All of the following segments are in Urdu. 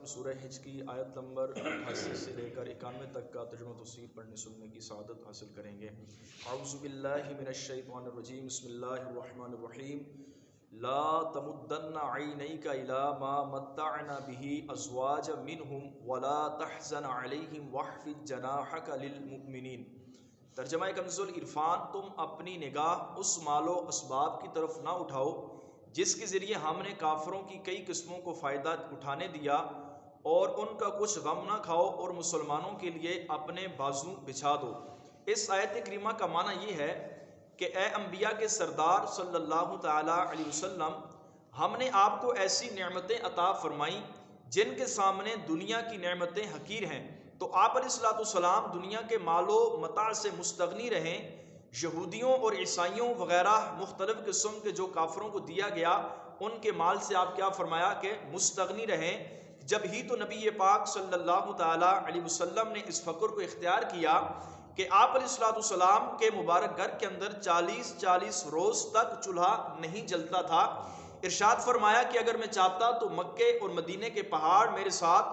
سورہ حج کی آیت نمبر 88 سے لے کر 91 تک کا ترجمہ تفسیر پڑھنے سننے کی سعادت حاصل کریں گے۔ اعوذ باللہ من الشیطان الرجیم، بسم اللہ الرحمن الرحیم۔ لا تمدن عینیک الی ما متعنا به ازواجا منہم ولا تحزن علیہم واخفض جناحک للمؤمنین۔ ترجمہ کنز العرفان، تم اپنی نگاہ اس مال و اسباب کی طرف نہ اٹھاؤ جس کے ذریعے ہم نے کافروں کی کئی قسموں کو فائدہ اٹھانے دیا، اور ان کا کچھ غم نہ کھاؤ اور مسلمانوں کے لیے اپنے بازو بچھا دو۔ اس آیت کریمہ کا معنی یہ ہے کہ اے انبیاء کے سردار صلی اللہ تعالی علیہ وسلم، ہم نے آپ کو ایسی نعمتیں عطا فرمائیں جن کے سامنے دنیا کی نعمتیں حقیر ہیں، تو آپ علیہ السلام دنیا کے مال و متاع سے مستغنی رہیں۔ یہودیوں اور عیسائیوں وغیرہ مختلف قسم کے جو کافروں کو دیا گیا، ان کے مال سے آپ کیا فرمایا کہ مستغنی رہیں۔ جب ہی تو نبی پاک صلی اللہ تعالی علیہ وسلم نے اس فقر کو اختیار کیا کہ آپ علیہ السلام کے مبارک گھر کے اندر 40 روز تک چولہا نہیں جلتا تھا۔ ارشاد فرمایا کہ اگر میں چاہتا تو مکے اور مدینے کے پہاڑ میرے ساتھ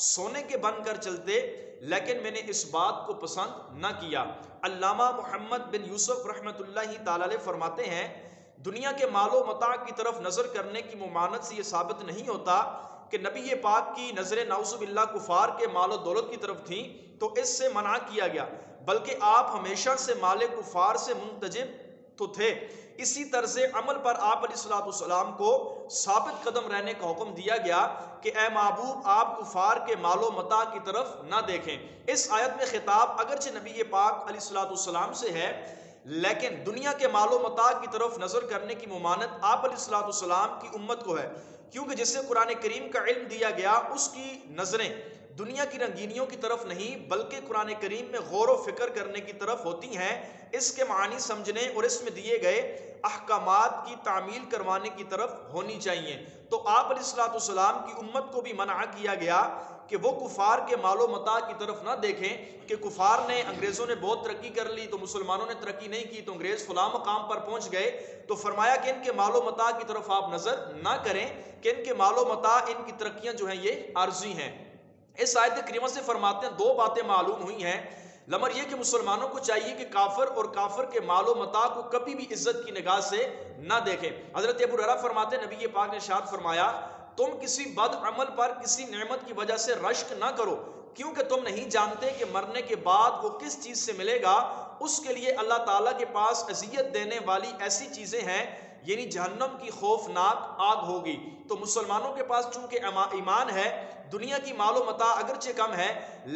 سونے کے بن کر چلتے، لیکن میں نے اس بات کو پسند نہ کیا۔ علامہ محمد بن یوسف رحمۃ اللہ تعالی علیہ فرماتے ہیں، دنیا کے مال و متاع کی طرف نظر کرنے کی ممانعت سے یہ ثابت نہیں ہوتا کہ نبی پاک کی نظر نعوذ باللہ کفار کے مال و دولت کی طرف تھیں تو اس سے منع کیا گیا، بلکہ آپ ہمیشہ سے مال کفار سے منتجب تو تھے۔ اسی طرز عمل پر آپ علیہ السلام کو ثابت قدم رہنے کا حکم دیا گیا کہ اے محبوب، آپ کفار کے مال و متاع کی طرف نہ دیکھیں۔ اس آیت میں خطاب اگرچہ نبی پاک علیہ السلام سے ہے، لیکن دنیا کے مال و متاع کی طرف نظر کرنے کی ممانعت آپ علیہ السلام کی امت کو ہے، کیونکہ جسے قرآن کریم کا علم دیا گیا اس کی نظریں دنیا کی رنگینیوں کی طرف نہیں بلکہ قرآن کریم میں غور و فکر کرنے کی طرف ہوتی ہیں، اس کے معنی سمجھنے اور اس میں دیے گئے احکامات کی تعمیل کروانے کی طرف ہونی چاہیے۔ تو آپ علیہ السلام کی امت کو بھی منع کیا گیا کہ وہ کفار کے مال و متاع کی طرف نہ دیکھیں کہ کفار نے، انگریزوں نے بہت ترقی کر لی تو مسلمانوں نے ترقی نہیں کی، تو انگریز فلاں مقام پر پہنچ گئے، تو فرمایا کہ ان کے مال و متاع کی طرف آپ نظر نہ کریں کہ ان کے مال و متاع، ان کی ترقیاں جو ہیں یہ عارضی ہیں۔ اس آیت کریمہ سے فرماتے ہیں دو باتیں معلوم ہوئی ہیں۔ نمبر یہ کہ مسلمانوں کو چاہیے کہ کافر اور کافر کے مال و متاع کو کبھی بھی عزت کی نگاہ سے نہ دیکھیں۔ حضرت ابو ہریرہ فرماتے ہیں نبی پاک نے ارشاد فرمایا، تم کسی بد عمل پر کسی نعمت کی وجہ سے رشک نہ کرو، کیونکہ تم نہیں جانتے کہ مرنے کے بعد وہ کس چیز سے ملے گا۔ اس کے لیے اللہ تعالیٰ کے پاس اذیت دینے والی ایسی چیزیں ہیں، یعنی جہنم کی خوفناک آگ ہوگی۔ تو مسلمانوں کے پاس چونکہ ایمان ہے، دنیا کی مال و متاع اگرچہ کم ہے،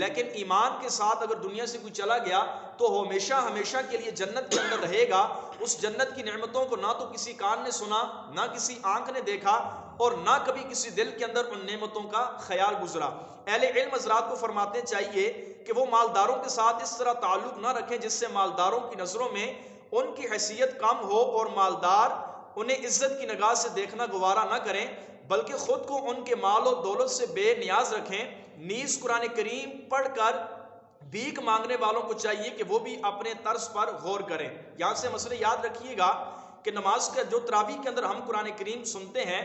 لیکن ایمان کے ساتھ اگر دنیا سے کوئی چلا گیا تو ہمیشہ ہمیشہ کے لیے جنت کے اندر رہے گا۔ اس جنت کی نعمتوں کو نہ تو کسی کان نے سنا، نہ کسی آنکھ نے دیکھا، اور نہ کبھی کسی دل کے اندر ان نعمتوں کا خیال گزرا۔ اہل علم حضرات کو فرماتے چاہیے کہ وہ مالداروں کے ساتھ اس طرح تعلق نہ رکھیں جس سے مالداروں کی نظروں میں ان کی حیثیت کم ہو اور مالدار انہیں عزت کی نگاہ سے دیکھنا گوارا نہ کریں، بلکہ خود کو ان کے مال و دولت سے بے نیاز رکھیں۔ نیز قرآن کریم پڑھ کر بھیک مانگنے والوں کو چاہیے کہ وہ بھی اپنے طرز پر غور کریں۔ یہاں سے مسئلہ یاد رکھیے گا کہ نماز کا جو تراویح کے اندر ہم قرآن کریم سنتے ہیں،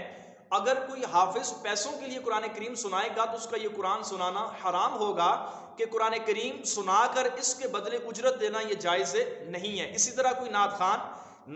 اگر کوئی حافظ پیسوں کے لیے قرآن کریم سنائے گا تو اس کا یہ قرآن سنانا حرام ہوگا کہ قرآن کریم سنا کر اس کے بدلے اجرت دینا یہ جائز نہیں ہے۔ اسی طرح کوئی نعت خوان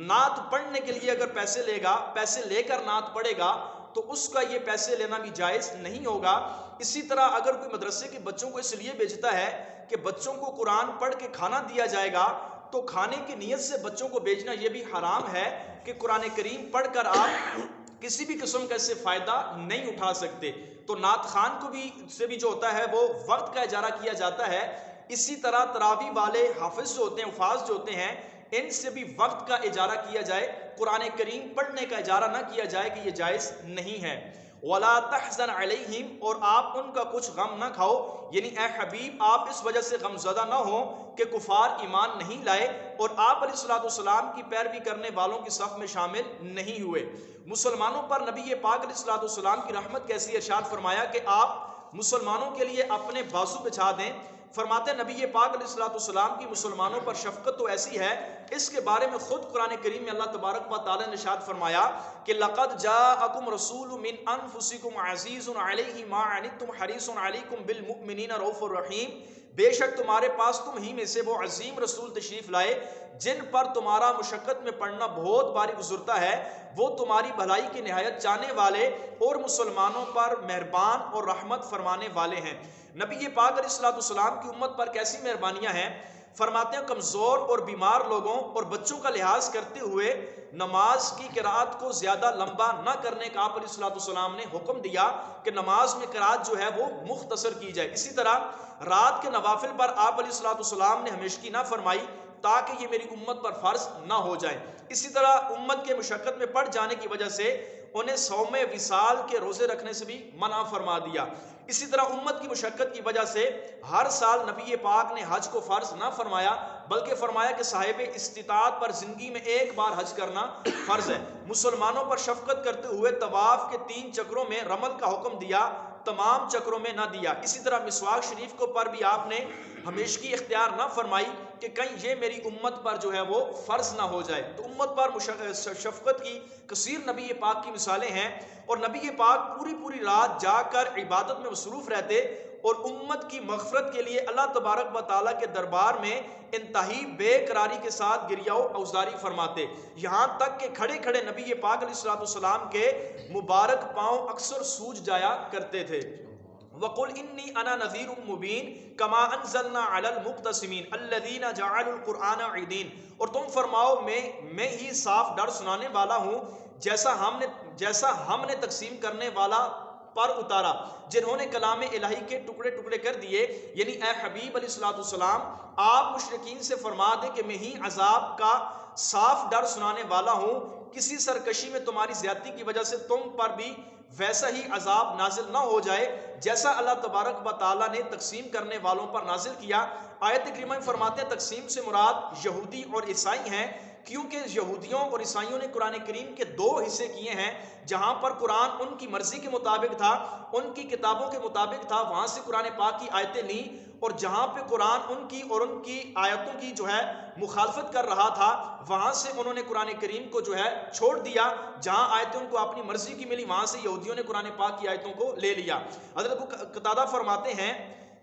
نعت پڑھنے کے لیے اگر پیسے لے گا، پیسے لے کر نعت پڑھے گا تو اس کا یہ پیسے لینا بھی جائز نہیں ہوگا۔ اسی طرح اگر کوئی مدرسے کے بچوں کو اس لیے بھیجتا ہے کہ بچوں کو قرآن پڑھ کے کھانا دیا جائے گا، تو کھانے کی نیت سے بچوں کو بھیجنا یہ بھی حرام ہے کہ قرآن کریم پڑھ کر آپ کسی بھی قسم کا اس سے فائدہ نہیں اٹھا سکتے۔ تو نعت خان کو بھی سے بھی جو ہوتا ہے وہ وقت کا اجارہ کیا جاتا ہے۔ اسی طرح تراویح والے حافظ جو ہوتے ہیں، حفاظ جو ہوتے ہیں، ان سے بھی وقت کا اجارہ کیا جائے، قرآن کریم پڑھنے کا اجارہ نہ کیا جائے کہ یہ جائز نہیں ہے۔ وَلَا تَحْزَنْ عَلَيْهِمْ، اور آپ ان کا کچھ غم نہ کھاؤ، یعنی اے حبیب آپ اس وجہ سے غم زدہ نہ ہو کہ کفار ایمان نہیں لائے اور آپ علیہ السلام کی پیروی کرنے والوں کی صف میں شامل نہیں ہوئے۔ مسلمانوں پر نبی پاک علیہ السلام کی رحمت کیسی، ارشاد فرمایا کہ آپ مسلمانوں کے لیے اپنے بازو بچھا دیں فرماتے ہیں نبی پاک علیہ الصلوۃ والسلام کی مسلمانوں پر شفقت تو ایسی ہے، اس کے بارے میں خود قرآن کریم میں اللہ تبارک و تعالی نے ارشاد فرمایا کہ لقد جاءکم رسول من انفسکم عزیز علیہ ما عنتم حریص علیکم بالمؤمنین رؤوف الرحیم، بے شک تمہارے پاس تم ہی میں سے وہ عظیم رسول تشریف لائے جن پر تمہارا مشقت میں پڑنا بہت باری گزرتا ہے، وہ تمہاری بھلائی کی نہایت چاہنے والے اور مسلمانوں پر مہربان اور رحمت فرمانے والے ہیں۔ نبی پاک علیہ الصلوۃ والسلام کی امت پر کیسی مہربانیاں ہیں، فرماتے ہیں کمزور اور بیمار لوگوں اور بچوں کا لحاظ کرتے ہوئے نماز کی قرات کو زیادہ لمبا نہ کرنے کا آپ علیہ الصلوۃ والسلام نے حکم دیا کہ نماز میں قرات جو ہے وہ مختصر کی جائے۔ اسی طرح رات کے نوافل پر آپ علیہ الصلوۃ والسلام نے ہمیشگی نہ فرمائی تاکہ یہ میری امت پر فرض نہ ہو جائے۔ اسی طرح امت کے مشقت میں پڑ جانے کی وجہ سے انہیں صوم وصال کے روزے رکھنے سے بھی منع فرما دیا۔ اسی طرح امت کی مشقت کی وجہ سے ہر سال نبی پاک نے حج کو فرض نہ فرمایا، بلکہ فرمایا کہ صاحب استطاعت پر زندگی میں ایک بار حج کرنا فرض ہے۔ مسلمانوں پر شفقت کرتے ہوئے طواف کے 3 چکروں میں رمل کا حکم دیا، تمام چکروں میں نہ دیا۔ اسی طرح مسواک شریف کو پر بھی آپ نے ہمیشگی اختیار نہ فرمائی کہ کہیں یہ میری امت پر جو ہے وہ فرض نہ ہو جائے۔ تو امت پر شفقت کی کثیر نبی پاک کی مثالیں ہیں، اور نبی پاک پوری رات جا کر عبادت میں مصروف رہتے اور امت کی مغفرت کے لیے اللہ تبارک و تعالیٰ کے دربار میں انتہائی بے قراری کے ساتھ گریہ و اوزاری فرماتے، یہاں تک کہ کھڑے کھڑے نبی پاک علیہ الصلوۃ والسلام کے مبارک پاؤں اکثر سوج جایا کرتے تھے۔ وَقُلْ إِنِّي أَنَا نَذِيرٌ مُّبِينٌ كَمَا أَنزَلْنَا عَلَى الْمُقْتَسِمِينَ الَّذِينَ جَعَلُوا الْقُرْآنَ عِيدِينَ، اور تم فرماؤ میں ہی صاف ڈر سنانے والا ہوں جیسا ہم نے تقسیم کرنے والا پر اتارا، جنہوں نے کلام الہی کے ٹکڑے ٹکڑے کر دیے۔ یعنی اے حبیب علیہ الصلوۃ والسلام آپ مشرکین سے فرما دیں کہ میں ہی عذاب کا صاف ڈر سنانے والا ہوں، کسی سرکشی میں تمہاری زیادتی کی وجہ سے تم پر بھی ویسا ہی عذاب نازل نہ ہو جائے جیسا اللہ تبارک و تعالیٰ نے تقسیم کرنے والوں پر نازل کیا۔ آیت کریمہ میں فرماتے ہیں تقسیم سے مراد یہودی اور عیسائی ہیں، کیونکہ یہودیوں اور عیسائیوں نے قرآن کریم کے 2 حصے کیے ہیں، جہاں پر قرآن ان کی مرضی کے مطابق تھا، ان کی کتابوں کے مطابق تھا، وہاں سے قرآن پاک کی آیتیں لیں، اور جہاں پہ قرآن ان کی اور ان کی آیتوں کی جو ہے مخالفت کر رہا تھا وہاں سے انہوں نے قرآن کریم کو جو ہے چھوڑ دیا۔ جہاں آیتیں ان کو اپنی مرضی کی ملی وہاں سے یہودیوں نے قرآن پاک کی آیتوں کو لے لیا۔ حضرت ابو قتادہ فرماتے ہیں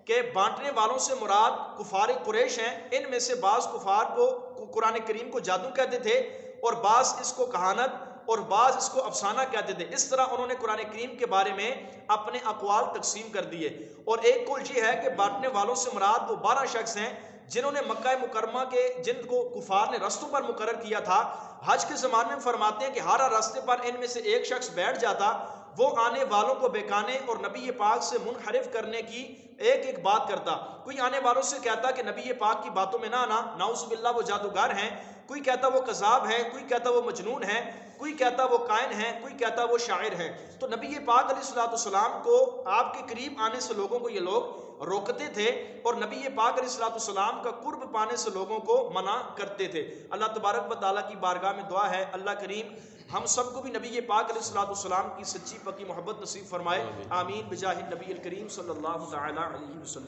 کہ بانٹنے والوں سے مراد کفار قریش ہیں، ان میں سے بعض کفار کو قرآن کریم کو جادو کہتے تھے اور بعض اس کو کہانت اور بعض اس کو افسانہ کہتے تھے۔ اس طرح انہوں نے قرآن کریم کے بارے میں اپنے اقوال تقسیم کر دیے، اور ایک قول یہ ہے کہ بانٹنے والوں سے مراد وہ 12 شخص ہیں جنہوں نے مکہ مکرمہ کے جن کو کفار نے رستوں پر مقرر کیا تھا۔ حج کے زمانے میں فرماتے ہیں کہ ہر راستے پر ان میں سے ایک شخص بیٹھ جاتا، وہ آنے والوں کو بہکانے اور نبی پاک سے منحرف کرنے کی ایک بات کرتا۔ کوئی آنے والوں سے کہتا کہ نبی پاک کی باتوں میں نہ آنا، نعوذ باللہ وہ جادوگر ہیں، کوئی کہتا وہ کذاب ہے، کوئی کہتا وہ مجنون ہے، کوئی کہتا وہ کائن ہے، کوئی کہتا وہ شاعر ہے۔ تو نبی پاک علیہ الصلوۃ والسلام کو آپ کے قریب آنے سے لوگوں کو یہ لوگ روکتے تھے، اور نبی پاک علیہ الصلوۃ والسلام کا قرب پانے سے لوگوں کو منع کرتے تھے۔ اللہ تبارک و تعالیٰ کی بارگاہ میں دعا ہے اللہ کریم ہم سب کو بھی نبی پاک علیہ الصلوۃ والسلام کی سچی پکی محبت نصیب فرمائے، آمین بجاہ النبی الکریم صلی اللہ تعالی علیہ وسلم۔